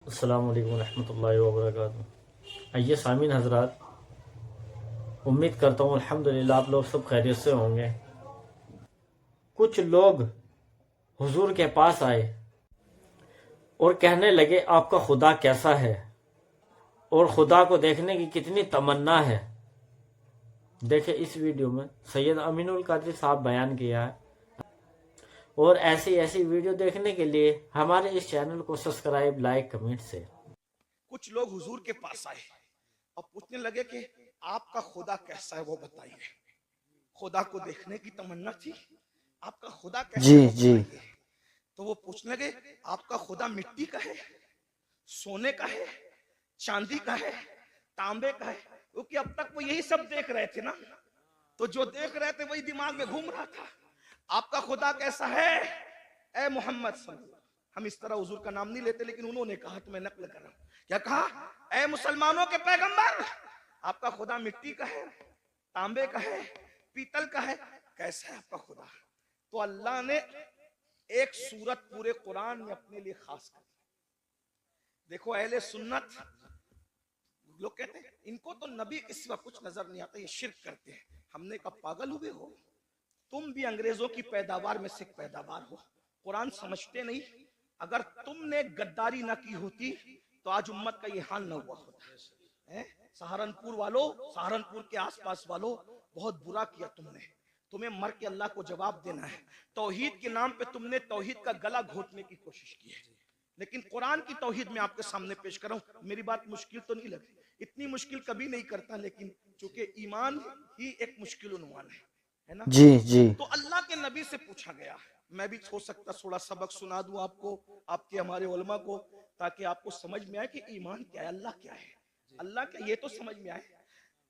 अस्सलाम वालेकुम रहमतुल्लाहि व बरकातुहू। आइए सामीन हजरात, उम्मीद करता हूँ अल्हम्दुलिल्लाह आप लोग सब खैरियत से होंगे। कुछ लोग हुजूर के पास आए और कहने लगे आपका खुदा कैसा है और खुदा को देखने की कितनी तमन्ना है। देखे इस वीडियो में सैयद अमीनुल कादरी साहब बयान किया है। और ऐसी ऐसी वीडियो देखने के लिए हमारे इस चैनल को सब्सक्राइब, लाइक, कमेंट से। कुछ लोग हुजूर के पास आए और पूछने लगे कि आपका खुदा कैसा है वो बताइए। खुदा को देखने की तमन्ना थी, आपका खुदा कैसा जी है वो जी। बताइए। तो वो पूछने लगे आपका खुदा मिट्टी का है, सोने का है, चांदी का है, तांबे का है? क्योंकि अब तक वो यही सब देख रहे थे ना, तो जो देख रहे थे वही दिमाग में घूम रहा था। आपका खुदा कैसा है ए मोहम्मद सल्लल्लाहु अलैहि वसल्लम? हम इस तरह हुजूर का नाम नहीं लेते, लेकिन उन्होंने कहा तो मैं नकल कर रहा हूं। क्या कहा? ए मुसलमानों के पैगंबर, आपका खुदा मिट्टी का है, तांबे का है, पीतल का है, कैसा है आपका खुदा? तो अल्लाह ने एक सूरत पूरे कुरान में अपने लिए खास कर दी। देखो अहले सुन्नत लोग कहते हैं इनको तो नबी के सिवा कुछ नजर नहीं आता, ये शिर्क करते हैं। हमने कहा पागल हुए हो, तुम भी अंग्रेजों की पैदावार में से पैदावार हो, कुरान समझते नहीं। अगर तुमने गद्दारी ना की होती तो आज उम्मत का ये हाल ना हुआ होता है। सहारनपुर वालों, सहारनपुर के आसपास वालों, बहुत बुरा किया तुमने। तुम्हें मर के अल्लाह को जवाब देना है। तौहीद के नाम पे तुमने तौहीद का गला घोटने की कोशिश की है, लेकिन कुरान की तौहीद में आपके सामने पेश कर रहा हूं। मेरी बात मुश्किल तो नहीं लगी, इतनी मुश्किल कभी नहीं करता, लेकिन चूंकि ईमान ही एक मुश्किल उन्वान है ना। जी जी। तो अल्लाह के नबी से पूछा गया, मैं भी हो सकता थोड़ा सबक सुना दूं आपको, आपके हमारे उलमा को, ताकि आपको समझ में आए कि ईमान क्या है, अल्लाह क्या है। अल्लाह क्या ये तो समझ में आए।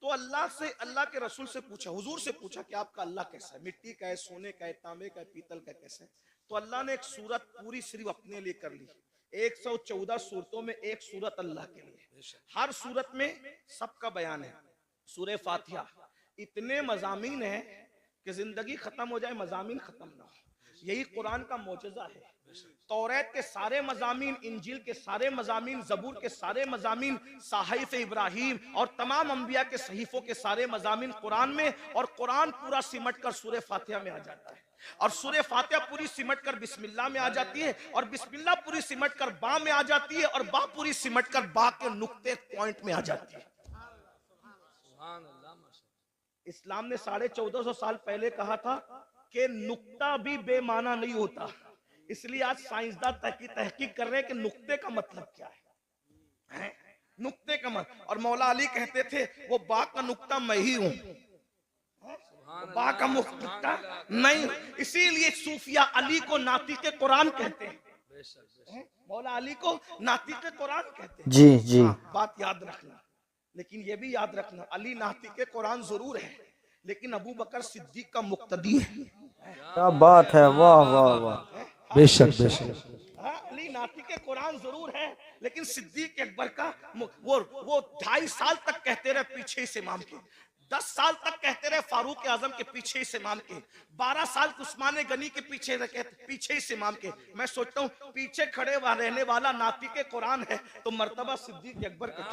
तो अल्लाह से, अल्लाह के रसूल से पूछा, हुजूर से पूछा कि आपका अल्लाह कैसा है, मिट्टी का है, सोने का है, तांबे का है, पीतल का कैसा है? तो अल्लाह ने एक सूरत पूरी सिर्फ अपने लिए कर ली। 114 सूरतों में एक सूरत अल्लाह के लिए, हर सूरत में सबका बयान है। सूरह फातिहा इतने मजामीन है कि जिंदगी खत्म हो जाए मजामीन खत्म ना हो, यही कुरान का मौजज़ा है। तौरात के सारे मजामीन, इंजील के सारे मजामीन, जबूर के सारे मजामीन, साहिफ इब्राहिम और तमाम अंबिया के सहीफों के सारे मजामीन कुरान में, और कुरान पूरा सिमट कर सूरह फातिहा में आ जाता है, और सूरह फातिहा पूरी सिमट कर बिस्मिल्लाह में आ जाती है, और बिस्मिल्लाह पूरी सिमट कर बा में आ जाती है, और बा पूरी सिमट कर बा के नुक्ते पॉइंट में आ जाती है। इस्लाम ने 1450 साल पहले कहा था कि नुक्ता भी बेमाना नहीं होता, इसलिए आज साइंसदान तहकीक कर रहे हैं कि नुक्ते का मतलब क्या है? नुक्ते का मतलब। और मौला अली कहते थे वो बा का नुक्ता मैं ही हूं, बा का नुक्ता नहीं। इसीलिए सूफिया अली को नातिके कुरान कहते हैं, मौला अली को नातिके कुरान कहते हैं। जी जी। हाँ, बात याद रखना। लेकिन ये भी याद रखना, अली नातिके कुरान जरूर है, लेकिन अबू बकर सिद्दीक का मुक्तदी है। क्या बात है, वाह वाह वाह। बेशक बेशक। हाँ, अली नातिके कुरान जरूर है, लेकिन सिद्दीक अकबर का वो 2.5 साल तक कहते रहे पीछे इस इमाम के, 10 साल तक कहते रहे फारूक आजम के पीछे इस इमाम के, 12 साल उस्मान गनी के पीछे पीछे इस इमाम के। मैं सोचता हूँ पीछे खड़े रहने वाला नाती के कुरान है, तो मर्तबा सिद्दीक अकबर का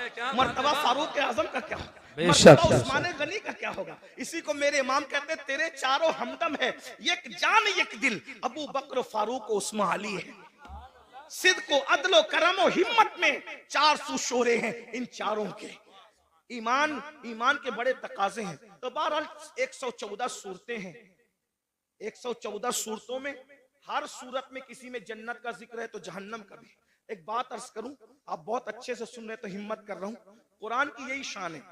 क्या, मर्तबा फारूक आजम का क्या, मर्तबा उस्मान गनी का क्या होगा? इसी को मेरे इमाम कहते तेरे चारों हमदम है, एक जान एक दिल, अबू बकर, फारूक, उस्मान अली है। सिद्द को, अदलो, करम, हिम्मत में 4 सुशोरे हैं इन चारों के। ईमान, ईमान के बड़े तकाजे हैं। तो बहरहाल 114 सूरतें हैं, 114 सूरतों में हर सूरत में किसी में जन्नत का जिक्र है तो जहन्नम का भी। एक बात अर्ज करूं, आप बहुत अच्छे से सुन रहे तो हिम्मत कर रहा हूं, कुरान की यही शान है।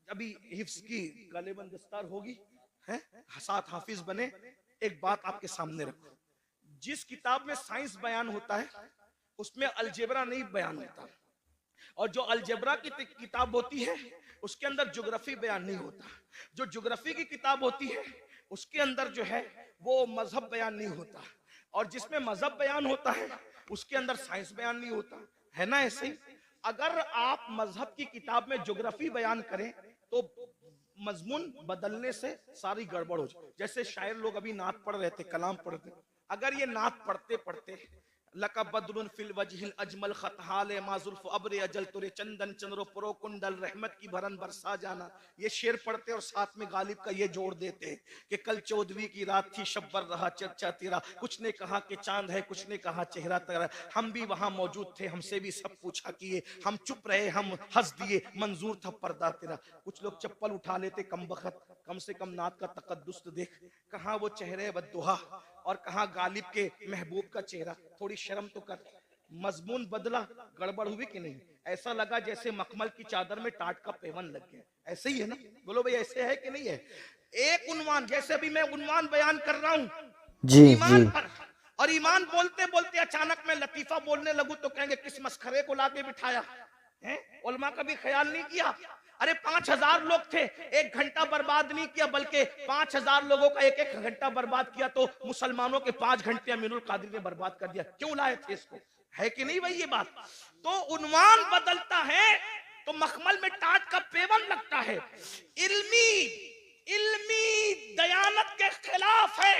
अभी हिफ्स की गालिबन दस्तार होगी है, साथ हाफिज बने। एक बात आपके सामने रखो, जिस किताब में साइंस बयान होता है उसमें अलजेब्रा नहीं बयान होता, और जो अलजेब्रा की किताब होती है उसके अंदर ज्योग्राफी बयान नहीं होता। जो ज्योग्राफी की किताब होती है उसके अंदर जो है वो मजहब बयान नहीं होता, और जिसमें मजहब बयान होता है उसके अंदर साइंस बयान नहीं होता, है ना। ऐसे ही अगर आप मजहब की किताब में ज्योग्राफी बयान करें तो मजमून बदलने से सारी गड़बड़ हो जाए। जैसे शायर लोग अभी नात पढ़ रहे थे, कलाम पढ़ रहे थे, अगर ये नात पढ़ते पढ़ते लका बदरुन फिल वजहिल अजमल खतहाले माजुल्फ अब्र अजल तुरे चंदन चंद्रो पुरो कुंडल रहमत की भरन बरसा जाना। ये शेर पढ़ते और साथ में गालिब का ये जोड़ देते कि कल 14वीं की रात थी शब्बर रहा चर्चा तेरा, कुछ ने कहा कि चांद है कुछ ने कहा चेहरा तेरा, हम भी वहां मौजूद थे हमसे भी सब पूछा किए, हम चुप रहे हम हंस दिए मंजूर था पर्दा तेरा। कुछ लोग चप्पल उठा लेते कम बखत, कम से कम नात का तकद्दुस तो देख, कहाँ वो चेहरे बद्दुहा और कहाँ गालिब के महबूब का चेहरा, थोड़ी शर्म तो कर। मजमून बदला, गड़बड़ हुई कि नहीं? ऐसा लगा जैसे मखमल की चादर में टाट का पेवन लग गया, ऐसे ही है ना? बोलो भाई ऐसे है कि नहीं है? एक उन्वान, जैसे अभी मैं उन्वान बयान कर रहा हूं जी ईमान जी पर, और ईमान बोलते बोलते अचानक मैं लतीफा बोलने लगूं तो कहेंगे किस मस्खरे को लाके बिठाया है? उलमा का भी ख्याल नहीं किया। अरे 5000 लोग थे, 1 घंटा बर्बाद नहीं किया, बल्कि 5000 लोगों का 1-1 घंटा बर्बाद किया, तो मुसलमानों के 5 घंटे अमीनुल कादिर ने बर्बाद कर दिया। क्यों लाए थे इसको? है कि नहीं भाई ये बात? तो उन्वान बदलता है तो मखमल में टाट का पेवन लगता है। इल्मी दयानत के खिलाफ है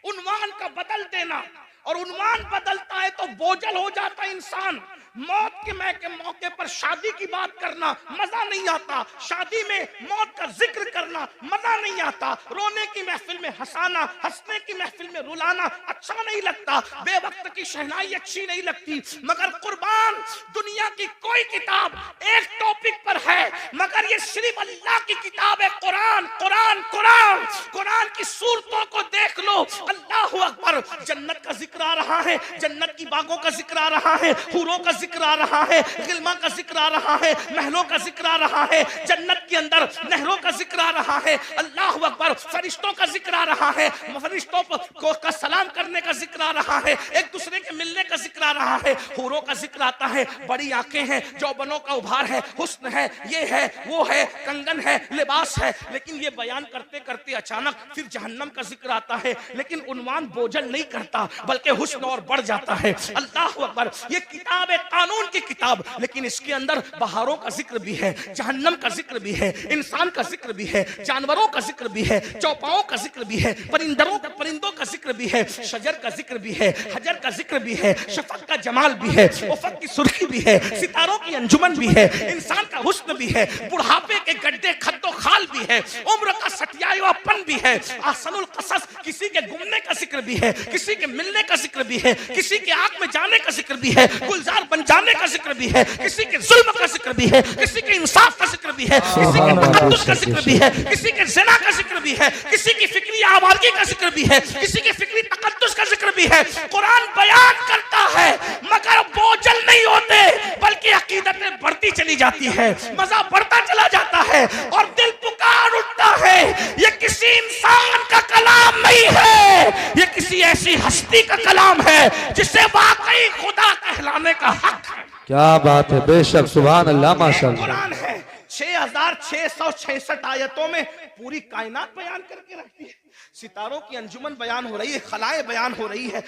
उन्वान का बदल देना, और उन्वान बदलता है तो बोझल हो जाता है इंसान। मौत के मौके पर शादी की बात करना मजा नहीं आता, शादी में मौत का जिक्र करना मजा नहीं आता, रोने की महफिल में हंसाना, हंसने की महफिल में रुलाना अच्छा नहीं लगता, बेवक्त की शहनाई अच्छी नहीं लगती। मगर कुर्बान दुनिया की कोई किताब एक टॉपिक पर है, मगर ये सिर्फ अल्लाह की किताब है, कुरान कुरान कुरान। कुरान की सूरतों को देख लो, अल्लाह अकबर। जन्नत का जिक्र आ रहा है, जन्नत की बागों का जिक्र आ रहा है, हूरों का जिक्र आ रहा है, गिलमा का जिक्र आ रहा है, महलों का जिक्र आ रहा है, जन्नत के अंदर नहरों का जिक्र आ रहा है, अल्लाह अकबर। फरिश्तों का जिक्र आ रहा है, फरिश्तों को का सलाम करने का जिक्र आ रहा है, एक दूसरे के मिलने का जिक्र आ रहा है, हूरों का जिक्र आता है, बड़ी आंखें हैं, जौबनों का उभार है, हुस्न है, ये है वो है, कंगन है, लिबास है। लेकिन ये बयान करते करते अचानक फिर जहन्नम का जिक्र आता है, लेकिन उन्वान बोझल नहीं करता बल्कि हुस्न और बढ़ जाता है। अल्लाह अकबर। ये किताब है कानून की किताब, लेकिन इसके अंदर बहारों का जिक्र भी है, जहन्नम का जिक्र भी है, इंसान का जिक्र भी है, जानवरों का जिक्र भी है, चौपाओं का जिक्र भी है, परिंदों का जिक्र भी है, शजर का जिक्र भी है, हजर का जिक्र भी है, शफक का जमाल भी है, उफक की सुर्खी भी है, सितारों की अंजुमन भी है, इंसान का हुस्न भी है, बुढ़ापे के गड्ढे खद्दो खाल भी है, उम्र का सटियापन भी है, आसनुल कसस किसी के गुमने का जिक्र भी है, किसी के मिलने का जिक्र भी है, किसी के आंख में जाने का जिक्र भी है, गुलजार बन जाने का जिक्र भी है, किसी के जुल्म का जिक्र भी है, किसी के इंसाफ का जिक्र भी है, किसी के तकद्दुस का जिक्र भी है, किसी के ज़िना का जिक्र भी है, किसी की फिक्री आवारगी का जिक्र भी है, किसी के फिक्री तकद्दुस का जिक्र भी है। कुरान बयान करता है मगर बोझल नहीं होते, बल्कि अकीदतें बढ़ती चली जाती है, मजा बढ़ता चला जाता है और दिल पुकार उठता है। ये किसी इंसान का कलाम नहीं है, ये किसी ऐसी हस्ती का कलाम है जिसे वाकई खुदा कहलाने का हक है। क्या बात है, बेशक सुभान अल्लाह माशाअल्लाह। कुरान है 6666 आयतों में पूरी कायनात बयान करके रखती है। सितारों की अंजुमन बयान हो रही है, खलाएं बयान हो रही है,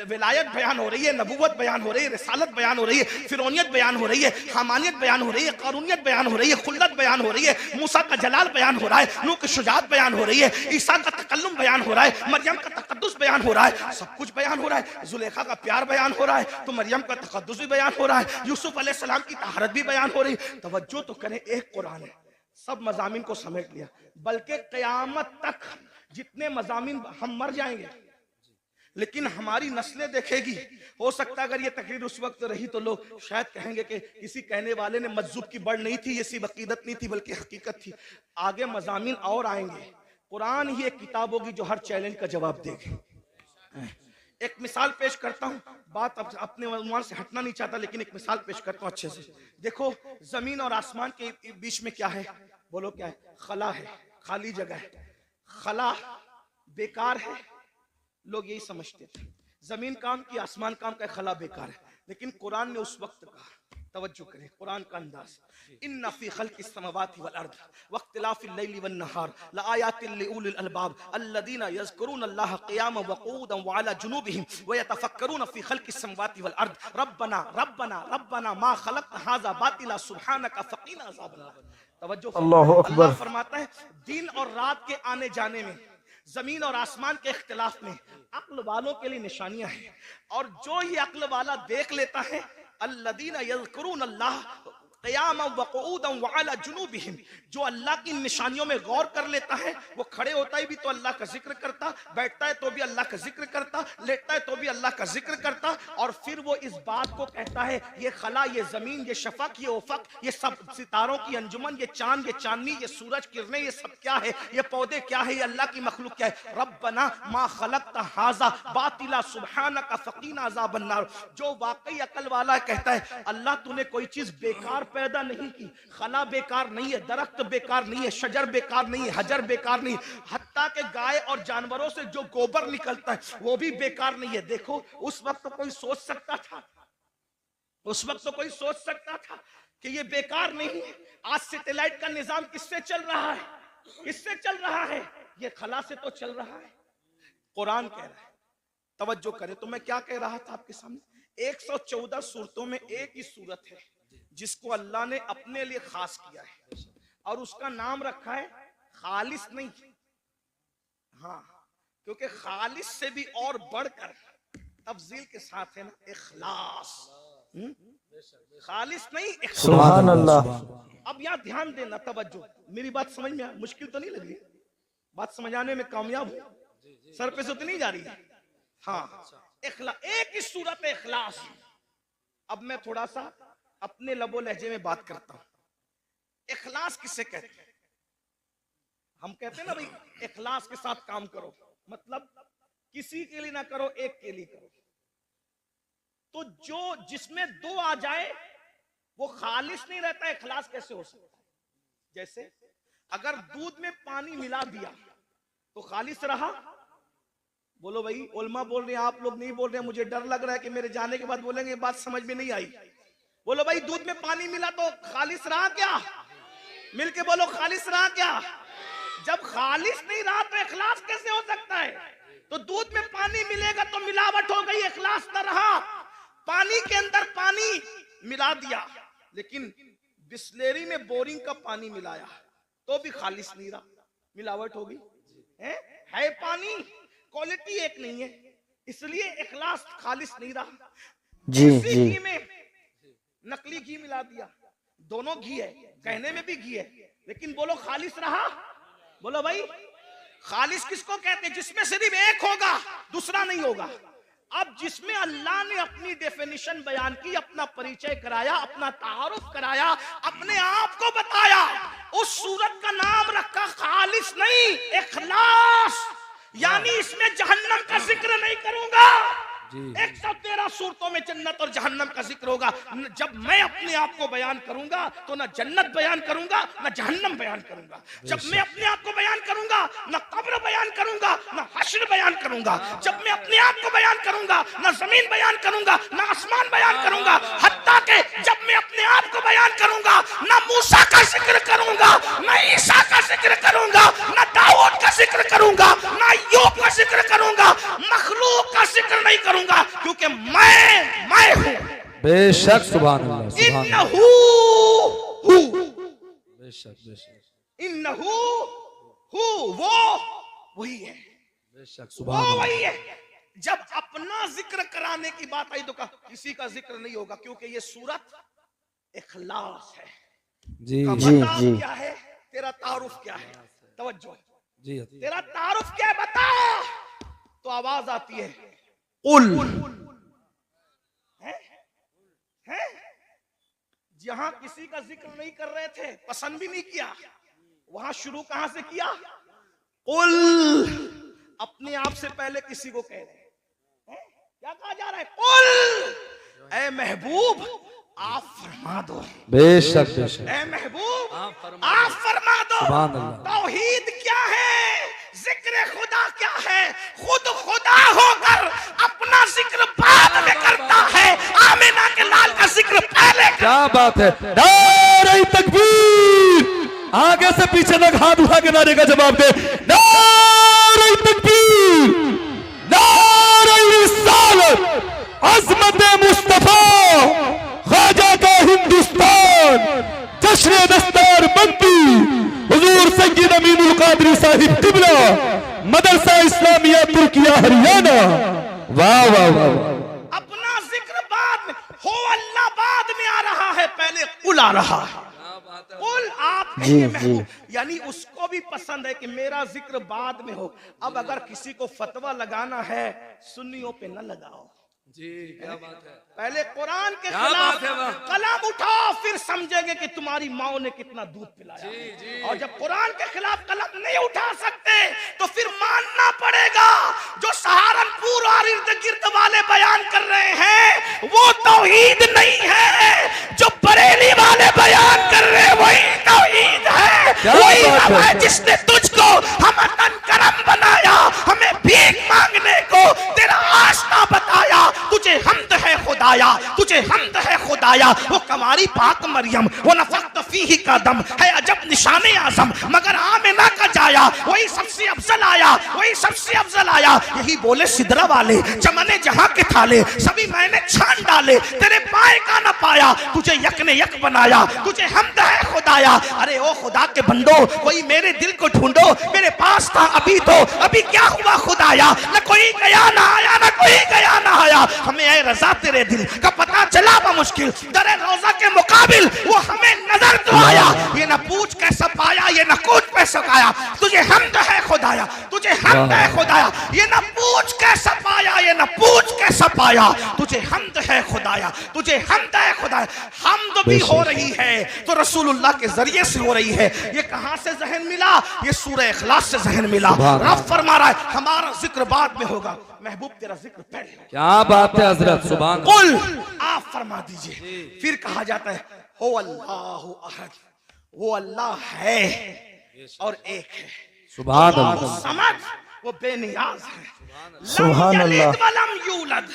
विलायत बयान हो रही है, नबूवत बयान हो रही है, रिसालत बयान हो रही है, फिरौनियत बयान हो रही है, हमानियत बयान हो रही है, कारूनियत बयान हो रही है, खुल्लत बयान हो रही है, मूसा का जलाल बयान हो रहा है, नूह की शुजाअत बयान हो रही है, ईसा का तकल्लुम बयान हो रहा है, मरियम का तकद्दुस बयान हो रहा है, सब कुछ बयान हो रहा है। जुलेखा का प्यार बयान हो रहा है तो मरियम का तकद्दुस भी बयान हो रहा है, यूसुफ अलैहिस्सलाम की तहरत भी बयान हो रही है। तवज्जो तो करें, एक कुरान है, सब मजामीन को समेट लिया, बल्कि क़यामत तक जितने मजामीन हम मर जाएंगे लेकिन हमारी नस्लें देखेगी। हो सकता है अगर ये तकरीर उस वक्त रही तो लोग शायद कहेंगे कि किसी कहने वाले ने मज्जूब की बढ़ नहीं थी, ये सिर्फ अकीदत नहीं थी बल्कि हकीकत थी। आगे मजामीन और आएंगे, कुरान ही एक किताब होगी जो हर चैलेंज का जवाब देगी। एक मिसाल पेश करता हूँ, बात अपने उन्वान से हटना नहीं चाहता लेकिन एक मिसाल पेश करता हूँ अच्छे से। देखो जमीन और आसमान के बीच में क्या है, बोलो क्या है? खला है, खाली जगह है। खला बेकार है, लोग यही समझते थे, जमीन काम की आसमान काम का, खला बेकार है। लेकिन कुरान ने उस वक्त कहा, तवज्जो करें कुरान का अंदाज, इन्ना फी खल्क़िस समावाति वल अर्द वख्तिलाफ़िल लैली वन नहार लआयातिल लिउलिल अलबाब अल्लज़ीना यज़कुरूना अल्लाह क़ियामन व क़ुऊदन व अला जुनूबिहिम व यतफ़क्करूना फी खल्क़िस समावाति वल अर्द रब्बना रब्बना रब्बना मा खलक़्ता हाज़ा बातिला सुब्हानका फ़क़ीना अज़ाबन नार। तवज्जो, अल्लाह फरमाता है दिन और रात के आने जाने में, जमीन और आसमान के इख्तिलाफ में अक्ल वालों के लिए निशानियां हैं। और जो ये अक्ल वाला देख लेता है, अल्लदीना यज़कुरून अल्लाह क़ियामन व क़ुऊदन व अला जुनूबिहिम, जो अल्लाह की निशानियों में गौर कर लेता है, वो खड़े होता है भी तो अल्लाह का जिक्र करता, बैठता है तो भी अल्लाह का जिक्र करता, लेटता है तो भी अल्लाह का जिक्र करता, और फिर वो इस बात को कहता है, ये खला, ये जमीन, ये शफक, ये उफक, ये सब सितारों की अंजुमन, ये चांद, ये चांदनी, ये सूरज किरणें, ये सब क्या है, ये पौधे क्या है, ये अल्लाह की मखलूक क्या है। रब्बना मा खलक़्ता हाज़ा बातिला सुब्हानका फ़क़ीना अज़ाबन नार। जो वाकई अकल वाला कहता है, अल्लाह तूने कोई चीज बेकार पैदा नहीं की, खला बेकार नहीं है, दरख्त बेकार नहीं है, शजर बेकार नहीं है, हजर बेकार नहीं, हत्ता के गाय और जानवरों से जो गोबर निकलता है वो भी बेकार नहीं है। देखो उस वक्त तो कोई सोच सकता था, उस वक्त तो कोई सोच सकता था कि ये बेकार नहीं है। आज सैटेलाइट का निजाम किससे चल रहा है, किससे चल रहा है, ये खला से तो चल रहा है। कुरान कह रहा है, तवज्जो करें। तो मैं क्या कह रहा था आपके सामने, 114 सूरतों में एक ही सूरत है जिसको अल्लाह ने अपने लिए खास किया है, और उसका नाम रखा है खालिस नहीं, हाँ, क्योंकि खालिस से भी और बढ़कर तफजील के साथ है ना इखलास। खालिस नहीं, इखलास। सुभान अल्लाह। अब यहाँ ध्यान देना, तवज्जो, मेरी बात समझ में मुश्किल तो नहीं लग रही, बात समझ आने में कामयाब हूँ, सर पे से तो नहीं जा रही है। हाँ, इखलास, एक ही सूरत है इखलास। अब मैं थोड़ा सा अपने लबो लहजे में बात करता हूं। इखलास किसे कहते हैं? हम कहते हैं ना भाई, इखलास के साथ काम करो, मतलब किसी के लिए ना करो, एक के लिए करो। तो जो जिसमें दो आ जाए वो खालिस नहीं रहता, इखलास कैसे हो सकता है? जैसे अगर दूध में पानी मिला दिया तो खालिस रहा? बोलो भाई, उलमा बोल रहे हैं, आप लोग नहीं बोल रहे हैं, मुझे डर लग रहा है कि मेरे जाने के बाद बोलेंगे बात समझ में नहीं आई। बोलो भाई, दूध में पानी मिला तो खालिस रहा क्या? मिलके बोलो, खालिस रहा क्या? जब खालिस नहीं रहा तो इखलास कैसे हो सकता है? तो दूध में पानी मिलेगा तो मिलावट हो गई, इखलास न रहा। पानी के अंदर पानी मिला दिया, लेकिन बिस्लेरी में बोरिंग का पानी मिलाया तो भी खालिस नहीं रहा, मिलावट हो गई। है पानी, क्वालिटी एक नहीं है, इसलिए इखलास खालिस नहीं रहा। जी इसी जी। में नकली घी मिला दिया, दोनों घी है, कहने में भी घी है, लेकिन बोलो खालिस रहा? बोलो भाई, खालिस किसको कहते हैं? जिसमें सिर्फ एक होगा, दूसरा नहीं होगा। अब जिसमें अल्लाह ने अपनी डेफिनेशन बयान की, अपना परिचय कराया, अपना तारुफ कराया, अपने आप को बताया, उस सूरत का नाम रखा खालिस नहीं, इखलास। यानी इसमें जहन्नम का जिक्र नहीं करूंगा। 113 सूरतों में जन्नत और जहन्नम का जिक्र होगा। जब मैं अपने आप को बयान करूंगा तो ना जन्नत बयान करूंगा, ना जहन्नम बयान करूंगा। जब मैं अपने आप को बयान करूंगा, ना कब्र बयान करूंगा, ना हश्र बयान करूंगा। जब मैं अपने आप को बयान करूंगा, ना जमीन बयान करूंगा, ना आसमान बयान करूंगा। हत्ता के जब मैं अपने आप को बयान करूंगा, ना मूसा का जिक्र करूंगा, ना ईसा का जिक्र करूंगा, ना दाऊद का जिक्र करूंगा, ना अय्यूब का जिक्र करूंगा, मखलूक का जिक्र नहीं करूंगा, क्योंकि मैं हूं। बेशक, सुभान अल्लाह, सुभान अल्लाह। इन्नहू हू, बेशक बेशक, इन्नहू हू, वो वही है, बेशक, वो सुभान अल्लाह। वही है। जब अपना जिक्र कराने की बात आई तो कहा किसी का जिक्र नहीं होगा, क्योंकि ये सूरत इखलास है। जी का जी बता जी। क्या है, तेरा तारुफ क्या है? तवज्जो, जी। तेरा तारुफ क्या है बता। तो आवाज आती है, उल है? जहां किसी का जिक्र नहीं कर रहे थे, पसंद भी नहीं किया, वहां शुरू कहां से किया? उल, अपने आप से पहले किसी को कह रहे हैं। क्या कहा जा रहा है? उल, ए महबूब आप फरमा दो। बेशक बेशक, ए महबूब आप फरमा दो। सुभान अल्लाह। तौहीद क्या है, जिक्र खुदा क्या है? खुद खुदा होकर अपना जिक्र बाद में करता है, आमिना के लाल का जिक्र पहले करता। क्या बात है। नारे तकबीर, आगे से पीछे तक हाथ उठा के नारे का जवाब दे। नारे तकबीर, नारे रिसालत, अज़मत मुस्तफा, ख्वाजा का हिंदुस्तान, जश्न दस्तार बंदी, हुजूर सय्यद अमीनुल कादरी साहिब क़िबला, मदरसा इस्लामिया तुर्किया हरियाणा। वाह वाह वाह। अपना जिक्र बाद में हो, अल्लाह बाद में आ रहा है, पहले कुल आ रहा है। कुल आप यानी उसको भी पसंद है कि मेरा जिक्र बाद में हो। अब अगर किसी को फतवा लगाना है, सुन्नियों पे न लगाओ जी, क्या बात है। पहले कुरान के खिलाफ कलम उठाओ, फिर समझेंगे कि तुम्हारी माँ ने कितना दूध पिलाया। और जब कुरान के खिलाफ कलम नहीं उठा सकते तो फिर मानना पड़ेगा जो सहारनपुर और इर्द गिर्द वाले बयान कर रहे हैं वो तौहीद नहीं है, जो बरेली वाले बयान कर रहे हैं वही तौहीद है। वही है जिसने तुझको हमतन करम बनाया, हमें भीख मांगने को तेरा आस्था बताया। तुझे हमद है खुदाया, तुझे हमद है खुदाया। वो कमारी पाक मरियम, वो नफख्त फीही का दम है अजब निशाने आजम, मगर आमिना का जाया वही सबसे अफजल आया, वही सबसे अफजल आया। यही बोले सिदरा वाले, चमने जहां के थाले सभी मैंने छान डाले, तेरे पाए का न पाया, तुझे यक ने यक बनाया, तुझे हमद है खुदाया। अरे ओ खुदा के बंदो, कोई मेरे दिल को ढूंढो, मेरे पास था अभी तो, अभी क्या हुआ खुदाया। न कोई गया ना आया, न कोई गया ना आया। हमें ऐ रजा तेरे दिल का पता चला मुश्किल, दरे रोजा के मुकाबिल वो हमें नजर तो आया। ये न पूछ कैसा पाया, ये न कूच कैसा पाया, तुझे हमद है खुदाया, तुझे हमद है खुदाया। ये न पूछ कैसा पाया, ये न पूछ कैसा पाया, तुझे हमद है खुदाया, तुझे हमद है खुदाया। हमद भी हो रही है तो रसूलुल्लाह के जरिए से हो रही है। ये कहां से जहन मिला? ये सूरह इखलास से जहन मिला। रब फरमा रहा है हमारा जिक्र बाद में होगा, महबूब तेरा जिक्र पहले। क्या बात है हजरत, सुभान। कुल आप फरमा दीजिए। फिर कहा जाता है हो अल्लाह अहद, वो अल्लाह है और एक है। सुभान अल्लाह। समझ, वो बेनियाज है। सुभान अल्लाह। वलम यूलद,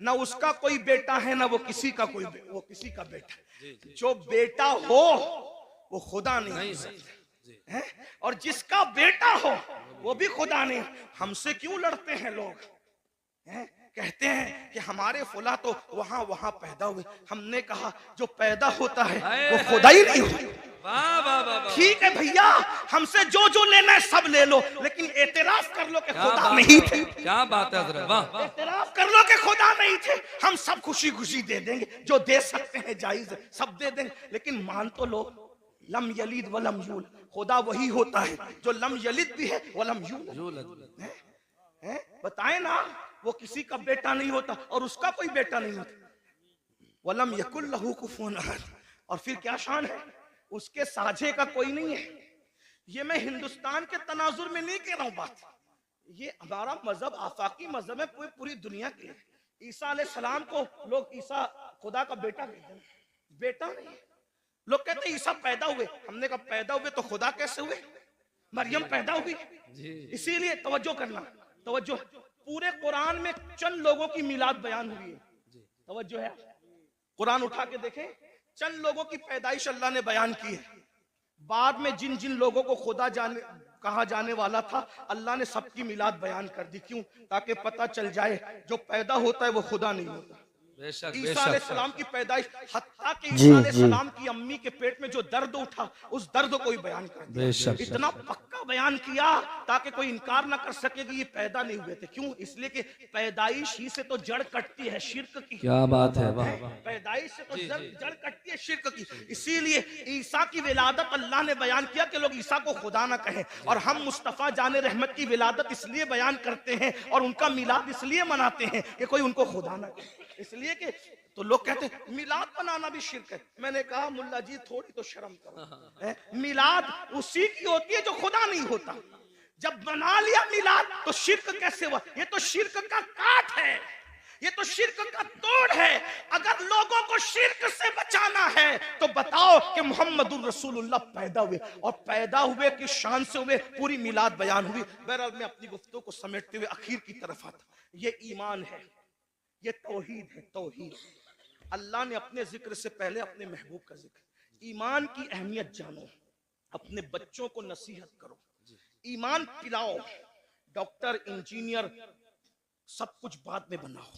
न उसका कोई बेटा है, न वो किसी का कोई वो किसी का बेटा। जो बेटा हो वो खुदा नहीं है, और जिसका बेटा हो वो भी खुदा नहीं। हमसे क्यों लड़ते हैं लोग? कहते हैं कि हमारे फुला तो वहां वहां पैदा हुए। हमने कहा जो पैदा होता है वो खुदा ही नहीं होता। ठीक है भैया, हमसे जो जो लेना है सब ले लो, लेकिन एतराफ कर लो कि खुदा नहीं थे। क्या बात है हजरत, वाह। एतराफ कर लो कि खुदा नहीं थे। हम सब खुशी खुशी दे देंगे, जो दे सकते हैं जायज है, सब दे देंगे, लेकिन मान तो लो लम यलिद वलम यूलद, खुदा वही होता है जो लम यलिद भी है वलम यूलद। बताए ना, वो किसी का बेटा नहीं होता और उसका कोई बेटा नहीं होता। वलम यकुल लहू कुफुवन अहद, और फिर क्या शान है, उसके साझे का कोई नहीं है। ये मैं हिंदुस्तान के तनाजुर में नहीं कह रहा हूं बात, ये हमारा मजहब आफाकी मजहब है पूरी दुनिया के लिए। ईसा अलैहिस्सलाम को लोग ईसा खुदा का बेटा कहते हैं, बेटा नहीं। लोग कहते हैं ईसा पैदा हुए, हमने कहा पैदा हुए तो खुदा कैसे हुए? मरियम पैदा हुई। इसीलिए तवज्जो करना, तवज्जो। पूरे कुरान में चंद लोगों की मिलाद बयान हुई है, तवज्जो है। कुरान उठा के देखें, चंद लोगों की पैदाइश अल्लाह ने बयान की है। बाद में जिन जिन लोगों को खुदा कहा जाने वाला था, अल्लाह ने सबकी मिलाद बयान कर दी। क्यों? ताकि पता चल जाए जो पैदा होता है वो खुदा नहीं होता। ईसा अलैहिस्सलाम की पैदाइश, हत्ता कि ईसा अलैहिस्सलाम की अम्मी के पेट में जो दर्द उठा, उस दर्द को ही बयान कर दिया। इतना पक्का बयान किया ताकि कोई इनकार ना कर सके कि ये पैदा नहीं हुए थे। क्यों? इसलिए कि पैदाइश ही से तो जड़ कटती है शिर्क की। क्या बात है, पैदाइश से तो जड़ कटती है शिर्क की। इसीलिए ईसा की विलादत अल्लाह ने बयान किया कि लोग ईसा को खुदा ना कहें, और हम मुस्तफा जाने रहमत की विलादत इसलिए बयान करते हैं और उनका मिलाद इसलिए मनाते हैं कि कोई उनको खुदा ना कहे। इसलिए कि तो लोग कहते हैं मिलाद बनाना भी शिर्क है। मैंने कहा मुल्ला जी थोड़ी तो शर्म करो, मिलाद उसी की होती है जो खुदा नहीं होता। जब बना लिया मिलाद तो शिर्क कैसे हुआ? ये तो शिर्क का काट है, ये तो शिर्क का तोड़ है। अगर लोगों को शिर्क से बचाना है तो बताओ कि मोहम्मदुर रसूलुल्लाह पैदा हुए, और पैदा हुए किस शान से हुए, पूरी मिलाद बयान हुई। बहरहाल मैं अपनी गुफ्तगू को समेटते हुए आखिर की तरफ आता। ये ईमान है, ये तौहीद है, तौहीद। अल्लाह ने अपने जिक्र से पहले अपने महबूब का जिक्र। ईमान की अहमियत जानो, अपने बच्चों को नसीहत करो, ईमान पिलाओ। डॉक्टर, इंजीनियर सब कुछ बाद में बनाओ,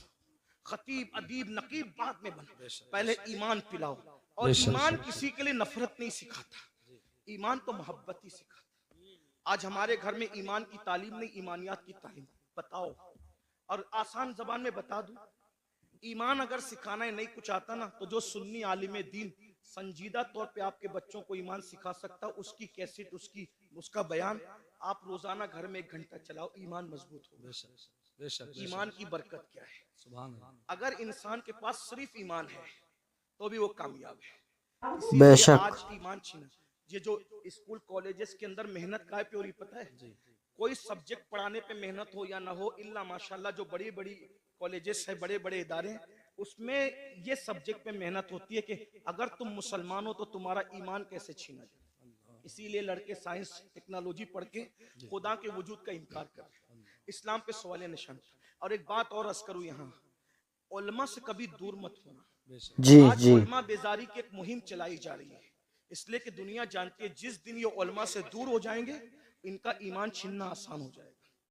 खतीब, अदीब, नकीब बाद में बनाओ, पहले ईमान पिलाओ। और ईमान किसी के लिए नफरत नहीं सिखाता, ईमान तो मोहब्बत ही सिखाता। आज हमारे घर में ईमान की तालीम नहीं, ईमानियात की तालीम। बताओ, और आसान जबान में बता दूं, ईमान अगर सिखाना नहीं कुछ आता ना, तो जो सुन्नी आलिम दीन संजीदा तौर पे आपके बच्चों को ईमान सिखा सकता, उसकी कैसेट, उसका बयान आप रोजाना घर में 1 घंटा चलाओ, ईमान मजबूत होगा। ईमान की बरकत क्या है? सुभान अल्लाह। अगर इंसान के पास सिर्फ ईमान है तो भी वो कामयाब है। इसीलिए आज ईमान छीना, ये जो स्कूल कॉलेजेस के अंदर मेहनत का है प्योरी, पता है? कोई सब्जेक्ट पढ़ाने पे मेहनत हो या ना हो, इल्ला माशाल्लाह जो बड़ी बड़ी कॉलेजेस है, बड़े बड़े इदारे हैं, उसमें ये सब्जेक्ट पे मेहनत होती है कि अगर तुम मुसलमान हो तो तुम्हारा ईमान कैसे छीना जाए। इसीलिए लड़के साइंस टेक्नोलॉजी पढ़ के खुदा के वजूद का इनकार कर रहे हैं, इस्लाम पे सवाल निशान। और एक बात और अर्ज करूं, यहाँ उलमा से कभी दूर मत होना। जी आज जी उलमा बेजारी की एक मुहिम चलाई जा रही है, इसलिए कि दुनिया जानती है जिस दिन ये उलमा से दूर हो जाएंगे, इनका ईमान छीनना आसान हो जाएगा।